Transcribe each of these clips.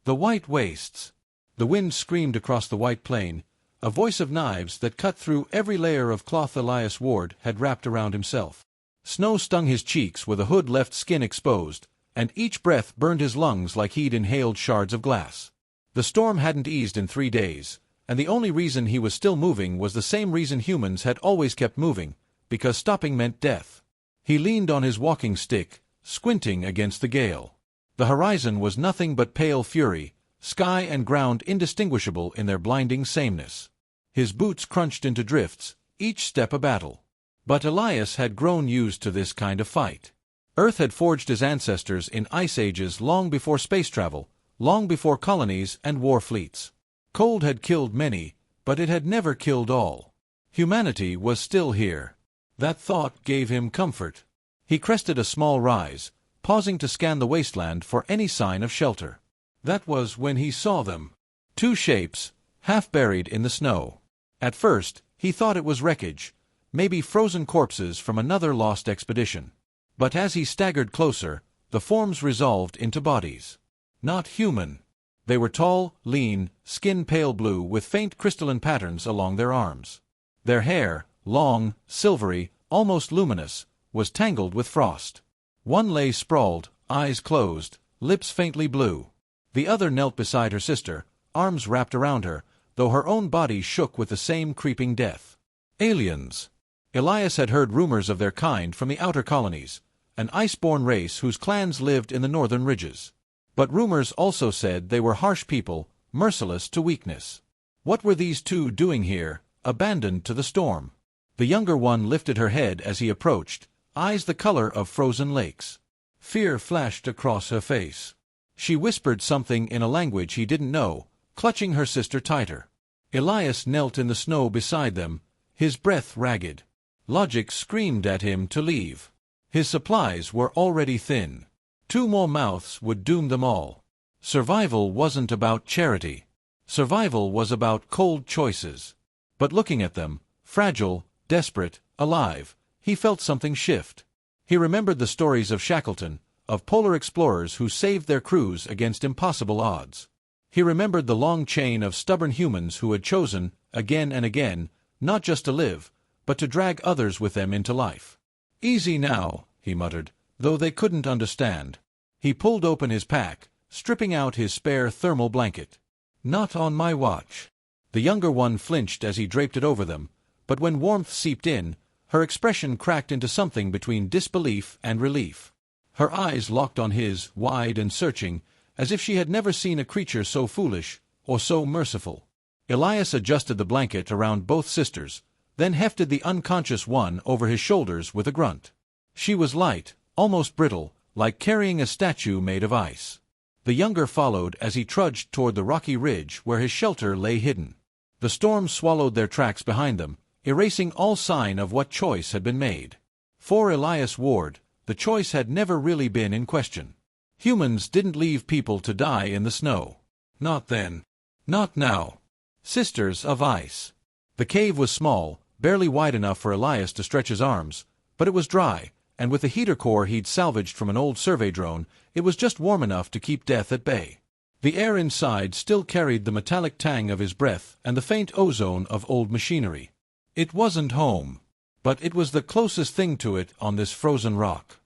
The white wastes. The wind screamed across the white plain, a voice of knives that cut through every layer of cloth Elias Ward had wrapped around himself. Snow stung his cheeks where the hood left skin exposed, and each breath burned his lungs like he'd inhaled shards of glass. The storm hadn't eased in 3 days, and the only reason he was still moving was the same reason humans had always kept moving, because stopping meant death. He leaned on his walking stick, squinting against the gale. The horizon was nothing but pale fury, sky and ground indistinguishable in their blinding sameness. His boots crunched into drifts, each step a battle. But Elias had grown used to this kind of fight. Earth had forged his ancestors in ice ages long before space travel, long before colonies and war fleets. Cold had killed many, but it had never killed all. Humanity was still here. That thought gave him comfort. He crested a small rise, pausing to scan the wasteland for any sign of shelter. That was when he saw them. 2 shapes, half buried in the snow. At first, he thought it was wreckage, maybe frozen corpses from another lost expedition. But as he staggered closer, the forms resolved into bodies. Not human. They were tall, lean, skin pale blue with faint crystalline patterns along their arms. Their hair, long, silvery, almost luminous, was tangled with frost. One lay sprawled, eyes closed, lips faintly blue. The other knelt beside her sister, arms wrapped around her, though her own body shook with the same creeping death. Aliens. Elias had heard rumors of their kind from the outer colonies, an ice-born race whose clans lived in the northern ridges. But rumors also said they were harsh people, merciless to weakness. What were these 2 doing here, abandoned to the storm? The younger one lifted her head as he approached, eyes the color of frozen lakes. Fear flashed across her face. She whispered something in a language he didn't know, clutching her sister tighter. Elias knelt in the snow beside them, his breath ragged. Logic screamed at him to leave. His supplies were already thin. 2 more mouths would doom them all. Survival wasn't about charity. Survival was about cold choices. But looking at them, fragile, desperate, alive, he felt something shift. He remembered the stories of Shackleton, of polar explorers who saved their crews against impossible odds. He remembered the long chain of stubborn humans who had chosen, again and again, not just to live, but to drag others with them into life. "Easy now," he muttered, though they couldn't understand. He pulled open his pack, stripping out his spare thermal blanket. "Not on my watch." The younger one flinched as he draped it over them, but when warmth seeped in, her expression cracked into something between disbelief and relief. Her eyes locked on his, wide and searching, as if she had never seen a creature so foolish or so merciful. Elias adjusted the blanket around both sisters, then hefted the unconscious one over his shoulders with a grunt. She was light, almost brittle, like carrying a statue made of ice. The younger followed as he trudged toward the rocky ridge where his shelter lay hidden. The storm swallowed their tracks behind them, erasing all sign of what choice had been made. For Elias Ward, the choice had never really been in question. Humans didn't leave people to die in the snow. Not then. Not now. Sisters of ice. The cave was small, barely wide enough for Elias to stretch his arms, but it was dry, and with the heater core he'd salvaged from an old survey drone, it was just warm enough to keep death at bay. The air inside still carried the metallic tang of his breath and the faint ozone of old machinery. It wasn't home, but it was the closest thing to it on this frozen rock.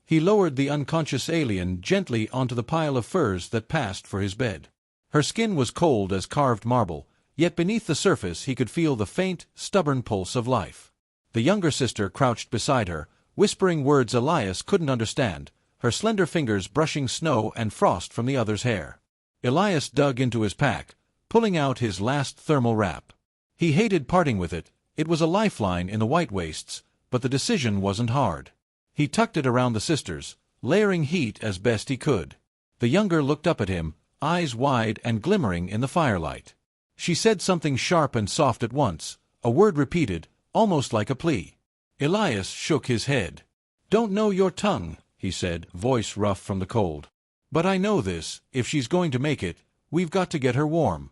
He lowered the unconscious alien gently onto the pile of furs that passed for his bed. Her skin was cold as carved marble, yet beneath the surface he could feel the faint, stubborn pulse of life. The younger sister crouched beside her, whispering words Elias couldn't understand, her slender fingers brushing snow and frost from the other's hair. Elias dug into his pack, pulling out his last thermal wrap. He hated parting with it, it was a lifeline in the white wastes, but the decision wasn't hard. He tucked it around the sisters, layering heat as best he could. The younger looked up at him, eyes wide and glimmering in the firelight. She said something sharp and soft at once, a word repeated, almost like a plea. Elias shook his head. "Don't know your tongue," he said, voice rough from the cold. "But I know this, if she's going to make it, we've got to get her warm."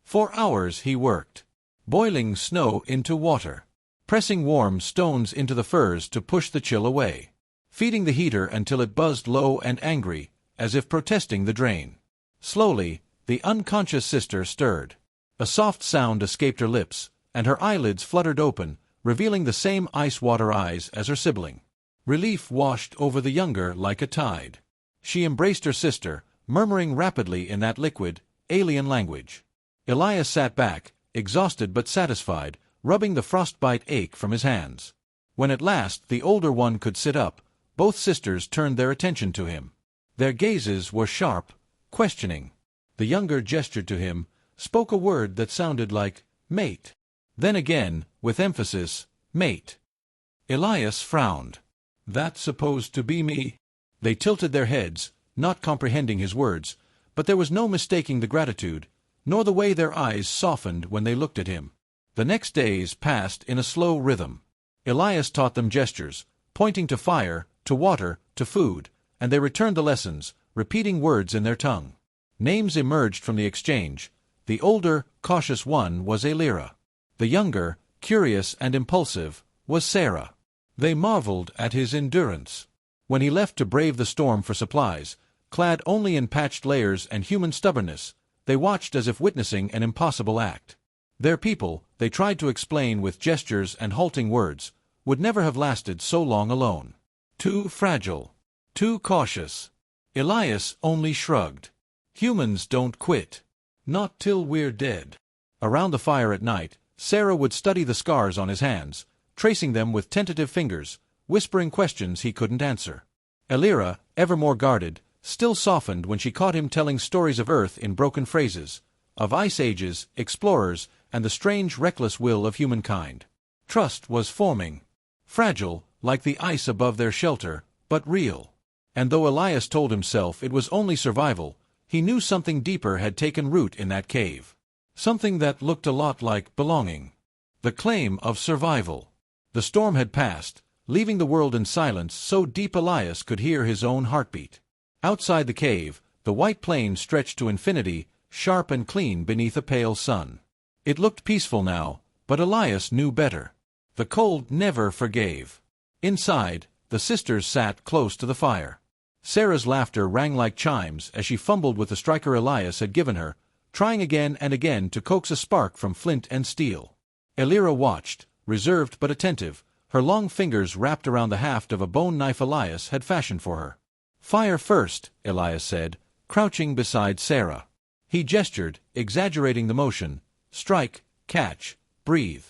For hours he worked, boiling snow into water, pressing warm stones into the furs to push the chill away, feeding the heater until it buzzed low and angry, as if protesting the drain. Slowly, the unconscious sister stirred. A soft sound escaped her lips, and her eyelids fluttered open, revealing the same ice-water eyes as her sibling. Relief washed over the younger like a tide. She embraced her sister, murmuring rapidly in that liquid, alien language. Elias sat back, exhausted but satisfied, rubbing the frostbite ache from his hands. When at last the older one could sit up, both sisters turned their attention to him. Their gazes were sharp, questioning. The younger gestured to him, spoke a word that sounded like, "Mate." Then again, with emphasis, "Mate." Elias frowned. "That's supposed to be me?" They tilted their heads, not comprehending his words, but there was no mistaking the gratitude, nor the way their eyes softened when they looked at him. The next days passed in a slow rhythm. Elias taught them gestures, pointing to fire, to water, to food, and they returned the lessons, repeating words in their tongue. Names emerged from the exchange. The older, cautious one was Elira. The younger, curious and impulsive, was Sarah. They marveled at his endurance. When he left to brave the storm for supplies, clad only in patched layers and human stubbornness, they watched as if witnessing an impossible act. Their people, they tried to explain with gestures and halting words, would never have lasted so long alone. Too fragile. Too cautious. Elias only shrugged. Humans don't quit. Not till we're dead. Around the fire at night, Sarah would study the scars on his hands, tracing them with tentative fingers, whispering questions he couldn't answer. Elira, ever more guarded, still softened when she caught him telling stories of Earth in broken phrases, of ice ages, explorers, and the strange reckless will of humankind. Trust was forming. Fragile, like the ice above their shelter, but real. And though Elias told himself it was only survival, he knew something deeper had taken root in that cave. Something that looked a lot like belonging. The claim of survival. The storm had passed, leaving the world in silence so deep Elias could hear his own heartbeat. Outside the cave, the white plain stretched to infinity, sharp and clean beneath a pale sun. It looked peaceful now, but Elias knew better. The cold never forgave. Inside, the sisters sat close to the fire. Sarah's laughter rang like chimes as she fumbled with the striker Elias had given her, trying again and again to coax a spark from flint and steel. Elira watched, reserved but attentive, her long fingers wrapped around the haft of a bone knife Elias had fashioned for her. "Fire first," Elias said, crouching beside Sarah. He gestured, exaggerating the motion. "Strike, catch, breathe."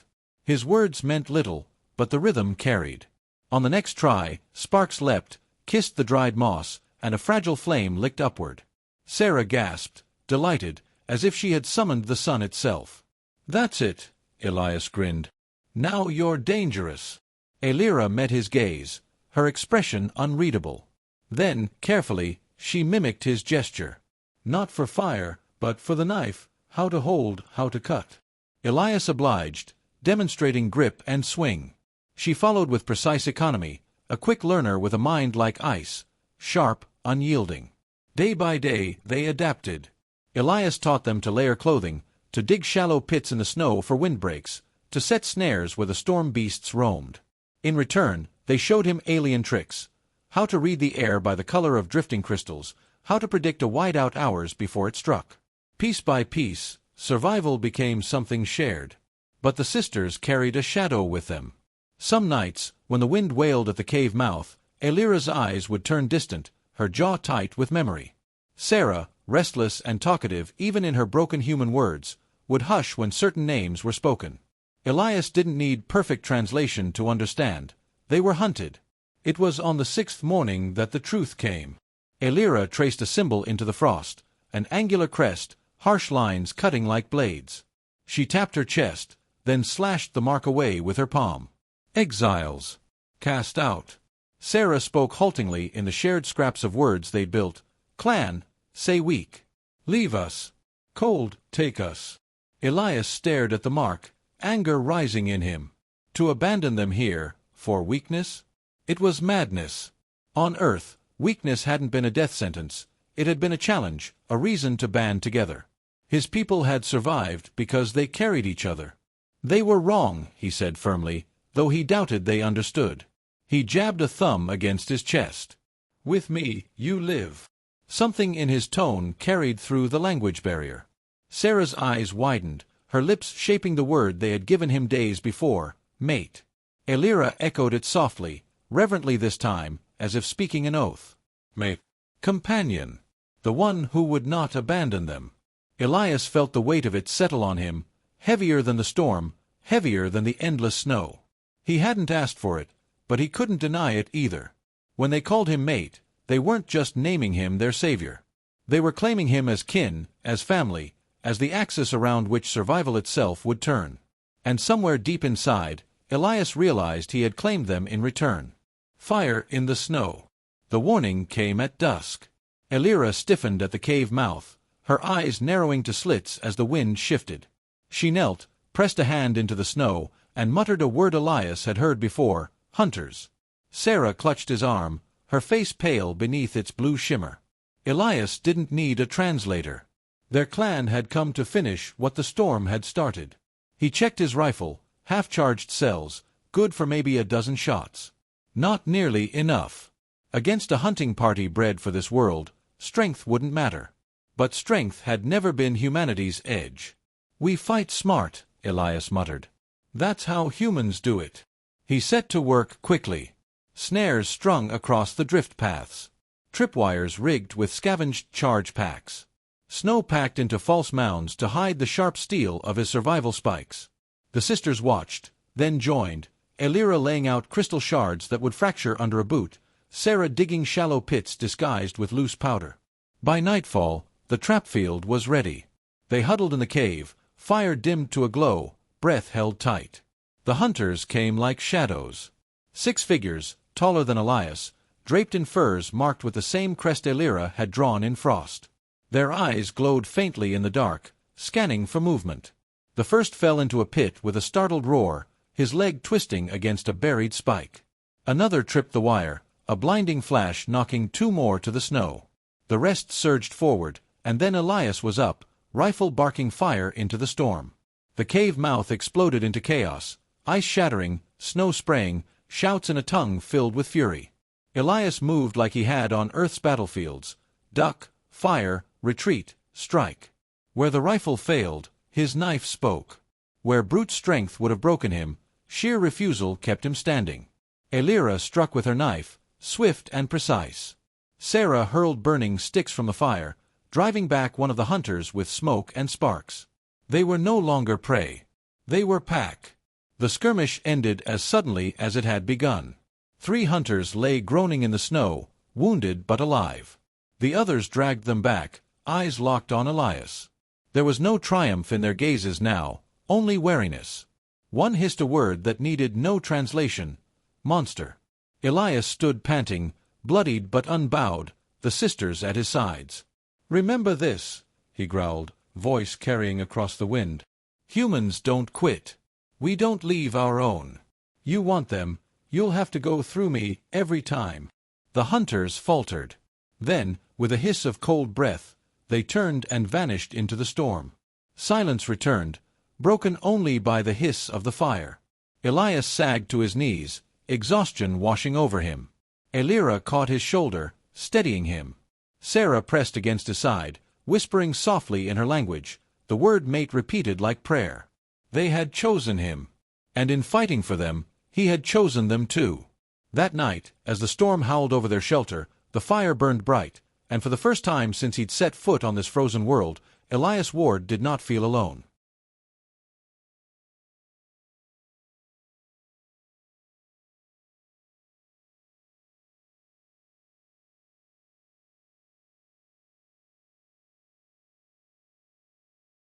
His words meant little, but the rhythm carried. On the next try, sparks leapt, kissed the dried moss, and a fragile flame licked upward. Sarah gasped, delighted, as if she had summoned the sun itself. "That's it," Elias grinned. "Now you're dangerous." Elira met his gaze, her expression unreadable. Then, carefully, she mimicked his gesture. Not for fire, but for the knife, how to hold, how to cut. Elias obliged, demonstrating grip and swing. She followed with precise economy, a quick learner with a mind like ice, sharp, unyielding. Day by day, they adapted. Elias taught them to layer clothing, to dig shallow pits in the snow for windbreaks, to set snares where the storm beasts roamed. In return, they showed him alien tricks. How to read the air by the color of drifting crystals, how to predict a whiteout hours before it struck. Piece by piece, survival became something shared. But the sisters carried a shadow with them. Some nights, when the wind wailed at the cave mouth, Elira's eyes would turn distant, her jaw tight with memory. Sarah, restless and talkative even in her broken human words, would hush when certain names were spoken. Elias didn't need perfect translation to understand. They were hunted. It was on the 6th morning that the truth came. Elira traced a symbol into the frost, an angular crest, harsh lines cutting like blades. She tapped her chest, then slashed the mark away with her palm. "Exiles. Cast out." Sarah spoke haltingly in the shared scraps of words they'd built. "Clan, say weak. Leave us. Cold, take us." Elias stared at the mark, anger rising in him. To abandon them here, for weakness? It was madness. On Earth, weakness hadn't been a death sentence. It had been a challenge, a reason to band together. His people had survived because they carried each other. They were wrong, he said firmly, though he doubted they understood. He jabbed a thumb against his chest. "With me, you live. Something in his tone carried through the language barrier. Sarah's eyes widened, her lips shaping the word they had given him days before, mate. Elira echoed it softly, reverently this time, as if speaking an oath. Mate. Companion. The one who would not abandon them. Elias felt the weight of it settle on him, heavier than the storm, heavier than the endless snow. He hadn't asked for it, but he couldn't deny it either. When they called him mate, they weren't just naming him their savior. They were claiming him as kin, as family, as the axis around which survival itself would turn. And somewhere deep inside, Elias realized he had claimed them in return. Fire in the snow. The warning came at dusk. Elira stiffened at the cave mouth, her eyes narrowing to slits as the wind shifted. She knelt, pressed a hand into the snow, and muttered a word Elias had heard before, hunters. Sarah clutched his arm, her face pale beneath its blue shimmer. Elias didn't need a translator. Their clan had come to finish what the storm had started. He checked his rifle, half-charged cells, good for maybe a dozen shots. Not nearly enough. Against a hunting party bred for this world, strength wouldn't matter. But strength had never been humanity's edge. We fight smart, Elias muttered. That's how humans do it. He set to work quickly. Snares strung across the drift paths. Tripwires rigged with scavenged charge packs. Snow packed into false mounds to hide the sharp steel of his survival spikes. The sisters watched, then joined, Elira laying out crystal shards that would fracture under a boot, Sarah digging shallow pits disguised with loose powder. By nightfall, the trap field was ready. They huddled in the cave, fire dimmed to a glow, breath held tight. The hunters came like shadows. 6 figures, taller than Elias, draped in furs marked with the same crest Elira had drawn in frost. Their eyes glowed faintly in the dark, scanning for movement. The first fell into a pit with a startled roar, his leg twisting against a buried spike. Another tripped the wire, a blinding flash knocking 2 more to the snow. The rest surged forward, and then Elias was up, rifle barking fire into the storm. The cave mouth exploded into chaos, ice shattering, snow spraying, shouts and a tongue filled with fury. Elias moved like he had on Earth's battlefields. Duck, fire, retreat, strike. Where the rifle failed, his knife spoke. Where brute strength would have broken him, sheer refusal kept him standing. Elira struck with her knife, swift and precise. Sarah hurled burning sticks from the fire, driving back one of the hunters with smoke and sparks. They were no longer prey. They were pack. The skirmish ended as suddenly as it had begun. 3 hunters lay groaning in the snow, wounded but alive. The others dragged them back, eyes locked on Elias. There was no triumph in their gazes now, only wariness. One hissed a word that needed no translation. Monster. Elias stood panting, bloodied but unbowed, the sisters at his sides. Remember this, he growled, voice carrying across the wind. Humans don't quit. We don't leave our own. You want them, you'll have to go through me every time. The hunters faltered. Then, with a hiss of cold breath, they turned and vanished into the storm. Silence returned, broken only by the hiss of the fire. Elias sagged to his knees, exhaustion washing over him. Elira caught his shoulder, steadying him. Sarah pressed against his side, whispering softly in her language, the word mate repeated like prayer. They had chosen him. And in fighting for them, he had chosen them too. That night, as the storm howled over their shelter, the fire burned bright, and for the first time since he'd set foot on this frozen world, Elias Ward did not feel alone.